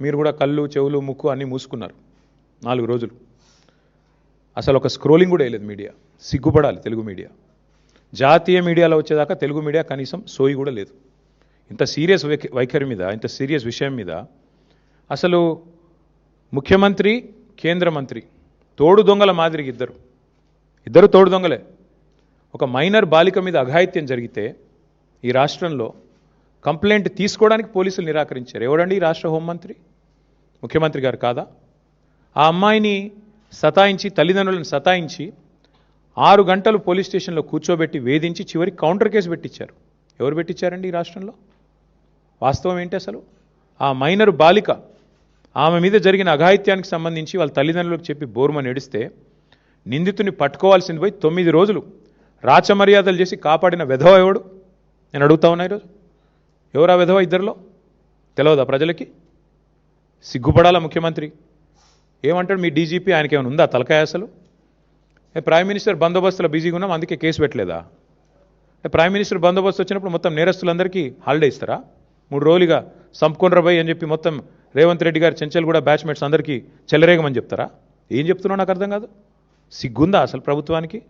మీరు కూడా కళ్ళు చెవులు ముక్కు అన్నీ మూసుకున్నారు 4 రోజులు. అసలు ఒక స్క్రోలింగ్ కూడా వేయలేదు మీడియా. సిగ్గుపడాలి తెలుగు మీడియా. జాతీయ మీడియాలో వచ్చేదాకా తెలుగు మీడియా కనీసం సోయి కూడా లేదు. ఇంత సీరియస్ వైఖరి మీద, ఇంత సీరియస్ విషయం మీద అసలు ముఖ్యమంత్రి, కేంద్ర మంత్రి తోడు దొంగల మాదిరిగా ఇద్దరు తోడు దొంగలే. ఒక మైనర్ బాలిక మీద అఘాయిత్యం జరిగితే ఈ రాష్ట్రంలో కంప్లైంట్ తీసుకోవడానికి పోలీసులు నిరాకరించారు. ఎవడండి ఈ రాష్ట్ర హోంమంత్రి? ముఖ్యమంత్రి గారు కాదా? ఆ అమ్మాయిని సతాయించి, తల్లిదండ్రులను సతాయించి 6 గంటలు పోలీస్ స్టేషన్లో కూర్చోబెట్టి వేధించి చివరికి కౌంటర్ కేసు పెట్టించారు. ఎవరు పెట్టించారండి ఈ రాష్ట్రంలో? వాస్తవం ఏంటి అసలు? ఆ మైనర్ బాలిక, ఆమె మీద జరిగిన అఘాయిత్యానికి సంబంధించి వాళ్ళ తల్లిదండ్రులకు చెప్పి బోరుమని ఏడిస్తే నిందితుని పట్టుకోవాల్సింది పోయి 9 రోజులు రాచమర్యాదలు చేసి కాపాడిన వెధవ ఎవడు? నేను అడుగుతా ఉన్నా ఈరోజు. ఎవరా వెధవ? ఇద్దరిలో తెలియదా ప్రజలకి? సిగ్గుపడాలా ముఖ్యమంత్రి? ఏమంటాడు మీ డీజీపీ? ఆయనకి ఏమైనా ఉందా తలకాయ అసలు? ప్రైమ్ మినిస్టర్ బందోబస్తులో బిజీగా ఉన్నాం అందుకే కేసు పెట్టలేదా? ప్రైమ్ మినిస్టర్ బందోబస్తు వచ్చినప్పుడు మొత్తం నేరస్తులందరికీ హాలిడే ఇస్తారా? 3 రోజులుగా సంపుకొనరబోయ్ అని చెప్పి మొత్తం రేవంత్ రెడ్డి గారు చెంచల్ కూడా బ్యాచ్మేట్స్ అందరికీ చెలరేగమని చెప్తారా? ఏం చెప్తున్నావు నాకు అర్థం కాదు. సిగ్గుందా అసలు ప్రభుత్వానికి?